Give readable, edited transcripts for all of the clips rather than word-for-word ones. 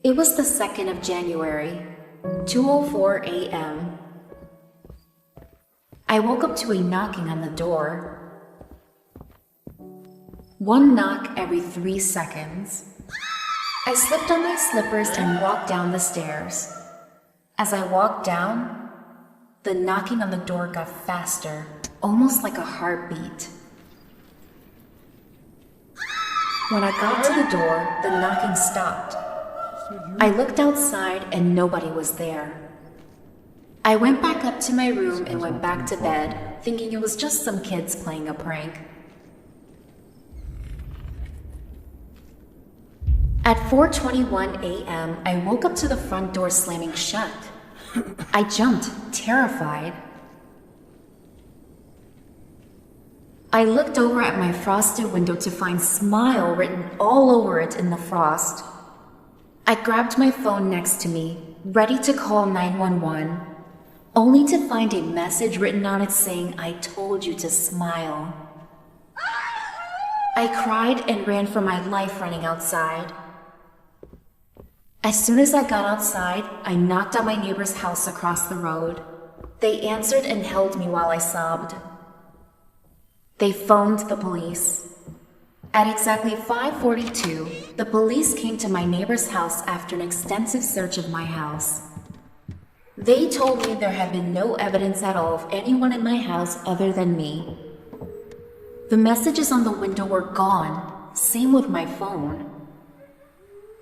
It was the 2nd of January, 2:04 a.m. I woke up to a knocking on the door. One knock every 3 seconds. I slipped on my slippers and walked down the stairs. As I walked down, the knocking on the door got faster, almost like a heartbeat. When I got to the door, the knocking stopped. I looked outside and nobody was there. I went back up to my room and went back to bed, thinking it was just some kids playing a prank. At 4:21 a.m., I woke up to the front door slamming shut. I jumped, terrified. I looked over at my frosted window to find "Smile" written all over it in the frost. I grabbed my phone next to me, ready to call 911, only to find a message written on it saying, "I told you to smile." I cried and ran for my life running outside. As soon as I got outside, I knocked on my neighbor's house across the road. They answered and held me while I sobbed. They phoned the police. At exactly 5:42, the police came to my neighbor's house after an extensive search of my house. They told me there had been no evidence at all of anyone in my house other than me. The messages on the window were gone, same with my phone.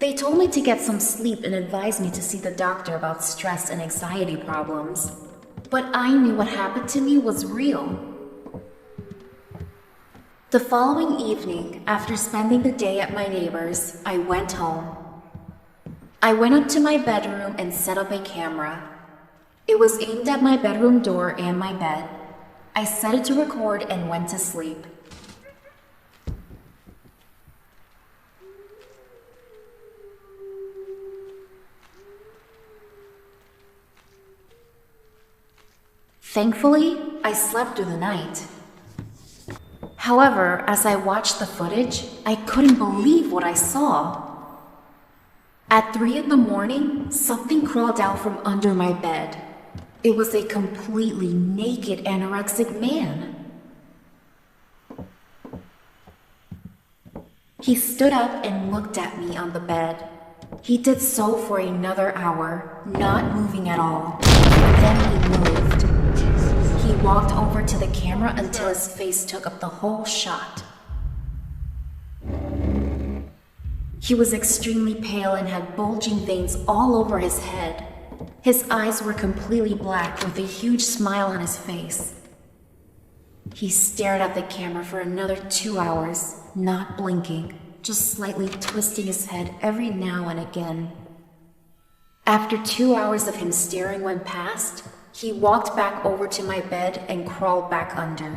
They told me to get some sleep and advised me to see the doctor about stress and anxiety problems. But I knew what happened to me was real. The following evening, after spending the day at my neighbor's, I went home. I went up to my bedroom and set up a camera. It was aimed at my bedroom door and my bed. I set it to record and went to sleep. Thankfully, I slept through the night. However, as I watched the footage, I couldn't believe what I saw. At 3 in the morning, something crawled out from under my bed. It was a completely naked anorexic man. He stood up and looked at me on the bed. He did so for another hour, not moving at all. Then he moved. He walked over to the camera until his face took up the whole shot. He was extremely pale and had bulging veins all over his head. His eyes were completely black with a huge smile on his face. He stared at the camera for another 2 hours, not blinking, just slightly twisting his head every now and again. After 2 hours of him staring went past, he walked back over to my bed and crawled back under.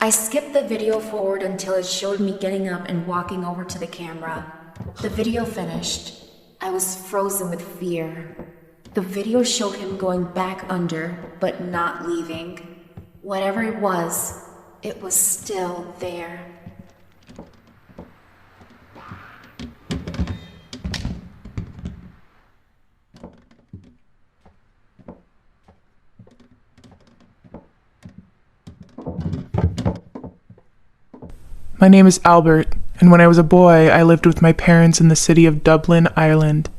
I skipped the video forward until it showed me getting up and walking over to the camera. The video finished. I was frozen with fear. The video showed him going back under, but not leaving. Whatever it was still there. My name is Albert, and when I was a boy, I lived with my parents in the city of Dublin, Ireland.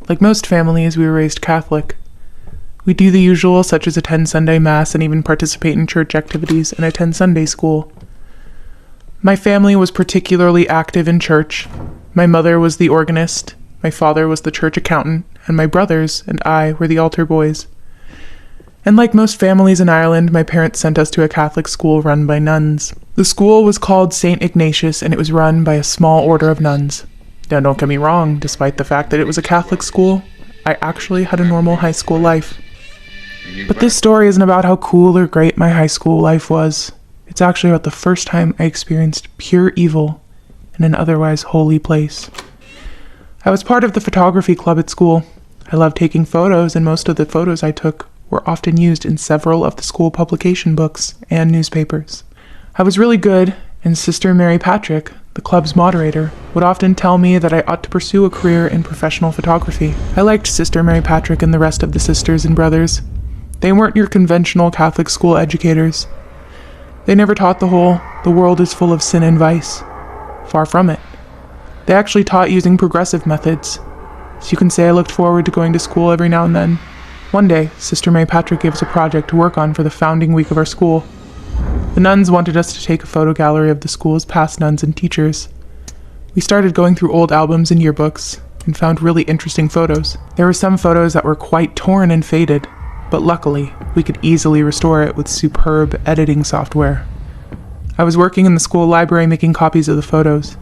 Like most families, we were raised Catholic. We do the usual, such as attend Sunday Mass and even participate in church activities and attend Sunday school. My family was particularly active in church. My mother was the organist, my father was the church accountant, and my brothers and I were the altar boys. And like most families in Ireland, my parents sent us to a Catholic school run by nuns. The school was called St. Ignatius, and it was run by a small order of nuns. Now, don't get me wrong, despite the fact that it was a Catholic school, I actually had a normal high school life. But this story isn't about how cool or great my high school life was. It's actually about the first time I experienced pure evil in an otherwise holy place. I was part of the photography club at school. I loved taking photos, and most of the photos I took were often used in several of the school publication books and newspapers. I was really good, and Sister Mary Patrick, the club's moderator, would often tell me that I ought to pursue a career in professional photography. I liked Sister Mary Patrick and the rest of the sisters and brothers. They weren't your conventional Catholic school educators. They never taught the world is full of sin and vice. Far from it. They actually taught using progressive methods. So you can say I looked forward to going to school every now and then. One day, Sister Mary Patrick gave us a project to work on for the founding week of our school. The nuns wanted us to take a photo gallery of the school's past nuns and teachers. We started going through old albums and yearbooks and found really interesting photos. There were some photos that were quite torn and faded, but luckily, we could easily restore it with superb editing software. I was working in the school library making copies of the photos.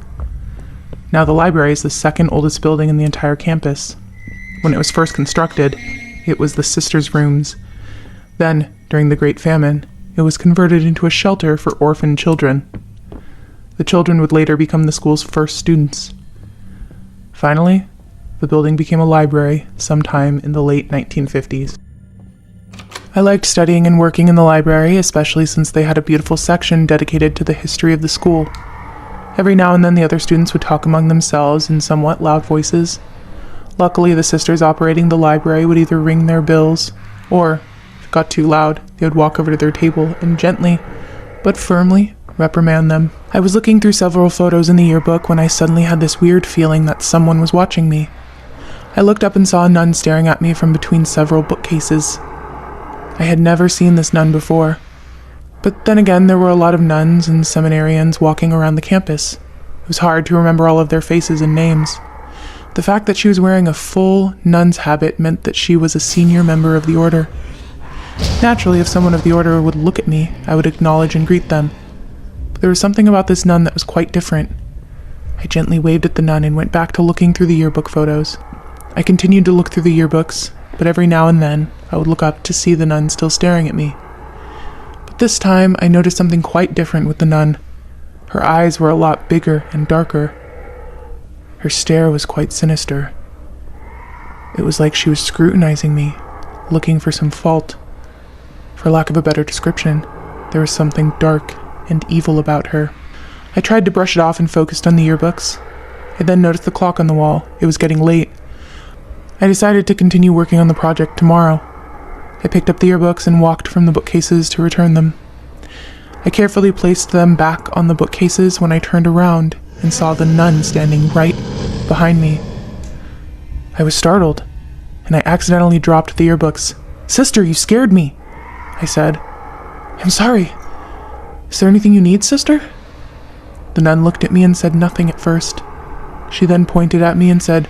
Now the library is the second oldest building in the entire campus. When it was first constructed, it was the sisters' rooms. Then, during the Great Famine, it was converted into a shelter for orphaned children. The children would later become the school's first students. Finally, the building became a library sometime in the late 1950s. I liked studying and working in the library, especially since they had a beautiful section dedicated to the history of the school. Every now and then the other students would talk among themselves in somewhat loud voices. Luckily, the sisters operating the library would either ring their bells, or, if it got too loud, they would walk over to their table and gently, but firmly, reprimand them. I was looking through several photos in the yearbook when I suddenly had this weird feeling that someone was watching me. I looked up and saw a nun staring at me from between several bookcases. I had never seen this nun before. But then again, there were a lot of nuns and seminarians walking around the campus. It was hard to remember all of their faces and names. The fact that she was wearing a full nun's habit meant that she was a senior member of the order. Naturally, if someone of the order would look at me, I would acknowledge and greet them. But there was something about this nun that was quite different. I gently waved at the nun and went back to looking through the yearbook photos. I continued to look through the yearbooks, but every now and then, I would look up to see the nun still staring at me. But this time, I noticed something quite different with the nun. Her eyes were a lot bigger and darker. Her stare was quite sinister. It was like she was scrutinizing me, looking for some fault. For lack of a better description, there was something dark and evil about her. I tried to brush it off and focused on the yearbooks. I then noticed the clock on the wall. It was getting late. I decided to continue working on the project tomorrow. I picked up the yearbooks and walked from the bookcases to return them. I carefully placed them back on the bookcases when I turned around and saw the nun standing right behind me. I was startled, and I accidentally dropped the yearbooks. "Sister, you scared me," I said. "I'm sorry. Is there anything you need, sister?" The nun looked at me and said nothing at first. She then pointed at me and said,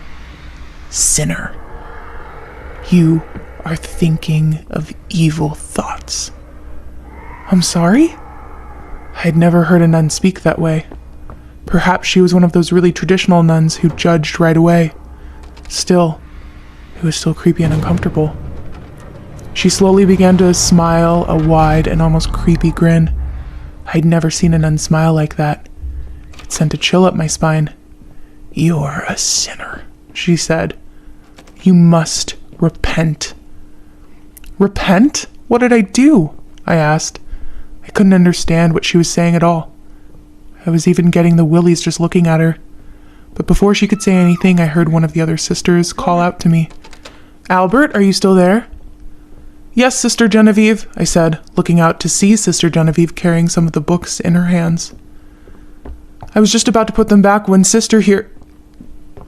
"Sinner, you are thinking of evil thoughts." "I'm sorry?" I had never heard a nun speak that way. Perhaps she was one of those really traditional nuns who judged right away. Still, it was still creepy and uncomfortable. She slowly began to smile a wide and almost creepy grin. I'd never seen a nun smile like that. It sent a chill up my spine. "You're a sinner," she said. "You must repent." "Repent? What did I do?" I asked. I couldn't understand what she was saying at all. I was even getting the willies just looking at her. But before she could say anything, I heard one of the other sisters call out to me. "Albert, are you still there?" "Yes, Sister Genevieve," I said, looking out to see Sister Genevieve carrying some of the books in her hands. "I was just about to put them back when Sister here—"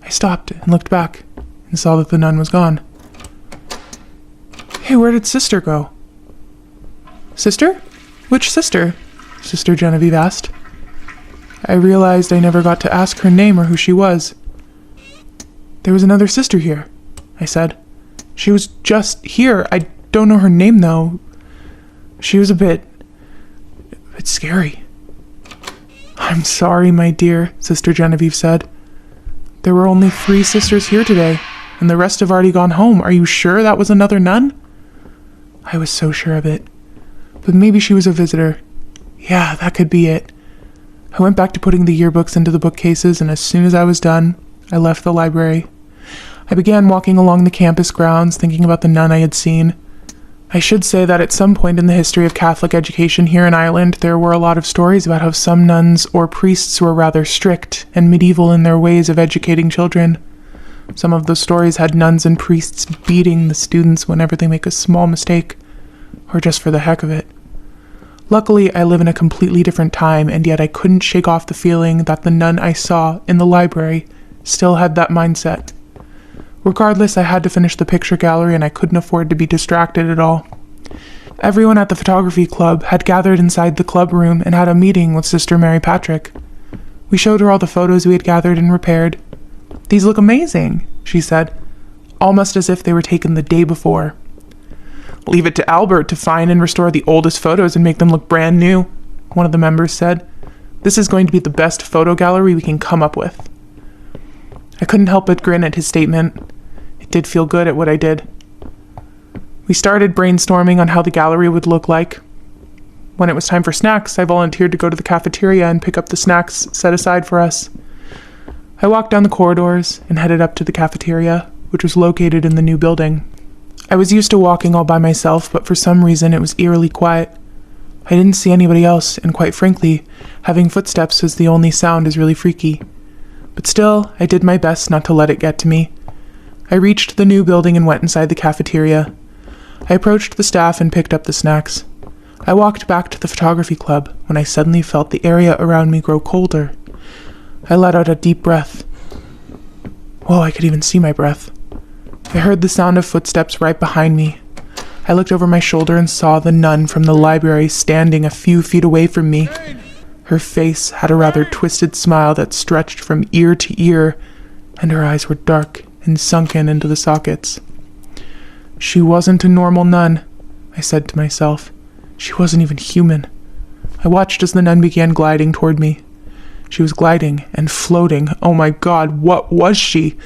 I stopped and looked back and saw that the nun was gone. "Hey, where did Sister go?" "Sister? Which sister?" Sister Genevieve asked. I realized I never got to ask her name or who she was. "There was another sister here," I said. "She was just here. I don't know her name, though. She was a bit scary." "I'm sorry, my dear," Sister Genevieve said. "There were only 3 sisters here today, and the rest have already gone home. Are you sure that was another nun?" I was so sure of it. But maybe she was a visitor. Yeah, that could be it. I went back to putting the yearbooks into the bookcases, and as soon as I was done, I left the library. I began walking along the campus grounds, thinking about the nun I had seen. I should say that at some point in the history of Catholic education here in Ireland, there were a lot of stories about how some nuns or priests were rather strict and medieval in their ways of educating children. Some of those stories had nuns and priests beating the students whenever they make a small mistake, or just for the heck of it. Luckily, I live in a completely different time, and yet I couldn't shake off the feeling that the nun I saw in the library still had that mindset. Regardless, I had to finish the picture gallery, and I couldn't afford to be distracted at all. Everyone at the photography club had gathered inside the club room and had a meeting with Sister Mary Patrick. We showed her all the photos we had gathered and repaired. "These look amazing," she said, almost as if they were taken the day before. "Leave it to Albert to find and restore the oldest photos and make them look brand new," one of the members said. "This is going to be the best photo gallery we can come up with." I couldn't help but grin at his statement. It did feel good at what I did. We started brainstorming on how the gallery would look like. When it was time for snacks, I volunteered to go to the cafeteria and pick up the snacks set aside for us. I walked down the corridors and headed up to the cafeteria, which was located in the new building. I was used to walking all by myself, but for some reason it was eerily quiet. I didn't see anybody else, and quite frankly, having footsteps as the only sound is really freaky. But still, I did my best not to let it get to me. I reached the new building and went inside the cafeteria. I approached the staff and picked up the snacks. I walked back to the photography club when I suddenly felt the area around me grow colder. I let out a deep breath. Whoa, I could even see my breath. I heard the sound of footsteps right behind me. I looked over my shoulder and saw the nun from the library standing a few feet away from me. Her face had a rather twisted smile that stretched from ear to ear, and her eyes were dark and sunken into the sockets. She wasn't a normal nun, I said to myself. She wasn't even human. I watched as the nun began gliding toward me. She was gliding and floating. Oh my God, what was she?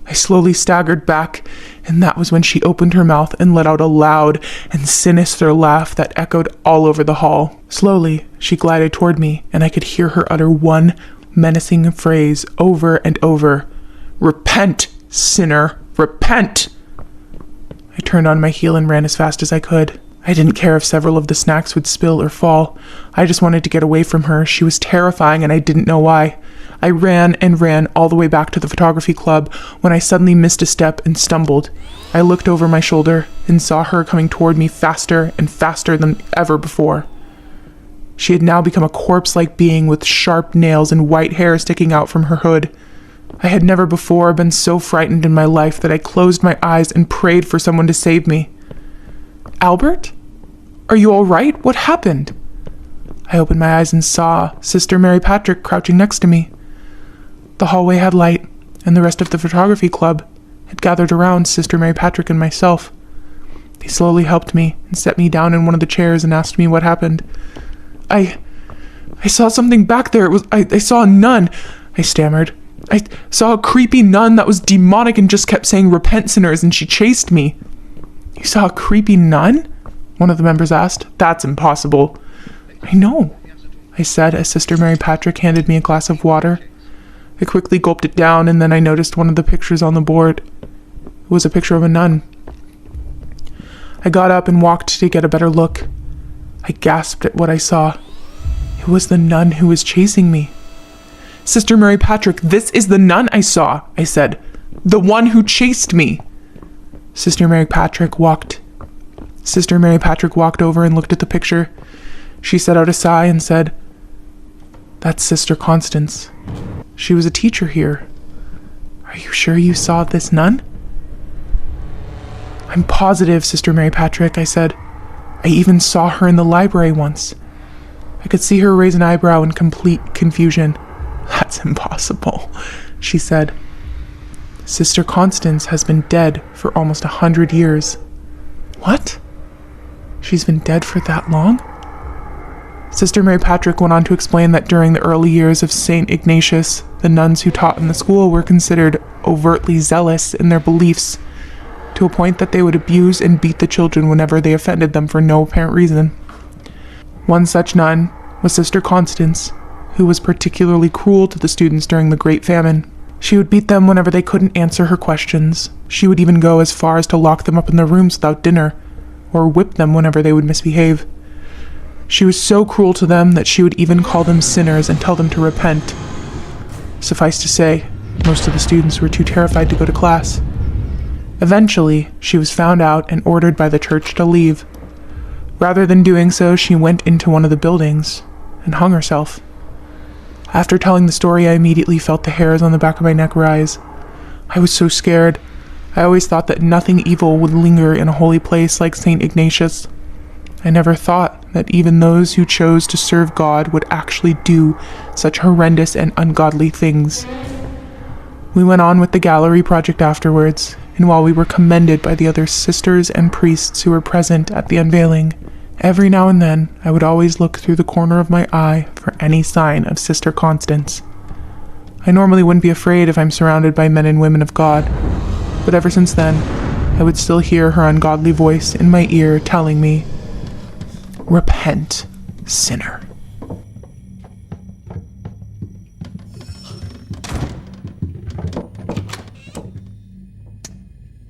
I slowly staggered back, and that was when she opened her mouth and let out a loud and sinister laugh that echoed all over the hall. Slowly, she glided toward me, and I could hear her utter one menacing phrase over and over. "Repent, sinner, repent!" I turned on my heel and ran as fast as I could. I didn't care if several of the snacks would spill or fall. I just wanted to get away from her. She was terrifying, and I didn't know why. I ran and ran all the way back to the photography club when I suddenly missed a step and stumbled. I looked over my shoulder and saw her coming toward me faster and faster than ever before. She had now become a corpse-like being with sharp nails and white hair sticking out from her hood. I had never before been so frightened in my life that I closed my eyes and prayed for someone to save me. "Albert? Are you all right? What happened?" I opened my eyes and saw Sister Mary Patrick crouching next to me. The hallway had light, and the rest of the photography club had gathered around Sister Mary Patrick and myself. They slowly helped me and set me down in one of the chairs and asked me what happened. I saw something back there. I saw a nun," I stammered. "I saw a creepy nun that was demonic and just kept saying 'Repent, sinners,' and she chased me." "You saw a creepy nun?" one of the members asked. "That's impossible." "I know," I said as Sister Mary Patrick handed me a glass of water. I quickly gulped it down, and then I noticed one of the pictures on the board. It was a picture of a nun. I got up and walked to get a better look. I gasped at what I saw. It was the nun who was chasing me. "Sister Mary Patrick, this is the nun I saw," I said. "The one who chased me." Sister Mary Patrick walked over and looked at the picture. She set out a sigh and said, "That's Sister Constance. She was a teacher here. Are you sure you saw this nun?" "I'm positive, Sister Mary Patrick," I said. "I even saw her in the library once." I could see her raise an eyebrow in complete confusion. "That's impossible," she said. "Sister Constance has been dead for almost 100 years." "What? She's been dead for that long?" Sister Mary Patrick went on to explain that during the early years of St. Ignatius, the nuns who taught in the school were considered overtly zealous in their beliefs, to a point that they would abuse and beat the children whenever they offended them for no apparent reason. One such nun was Sister Constance, who was particularly cruel to the students during the Great Famine. She would beat them whenever they couldn't answer her questions. She would even go as far as to lock them up in their rooms without dinner. or whip them whenever they would misbehave. She was so cruel to them that she would even call them sinners and tell them to repent. Suffice to say, most of the students were too terrified to go to class. Eventually, she was found out and ordered by the church to leave. Rather than doing so, she went into one of the buildings and hung herself. After telling the story, I immediately felt the hairs on the back of my neck rise. I was so scared. I always thought that nothing evil would linger in a holy place like St. Ignatius. I never thought that even those who chose to serve God would actually do such horrendous and ungodly things. We went on with the gallery project afterwards, and while we were commended by the other sisters and priests who were present at the unveiling, every now and then I would always look through the corner of my eye for any sign of Sister Constance. I normally wouldn't be afraid if I'm surrounded by men and women of God, but ever since then, I would still hear her ungodly voice in my ear telling me, "Repent, sinner."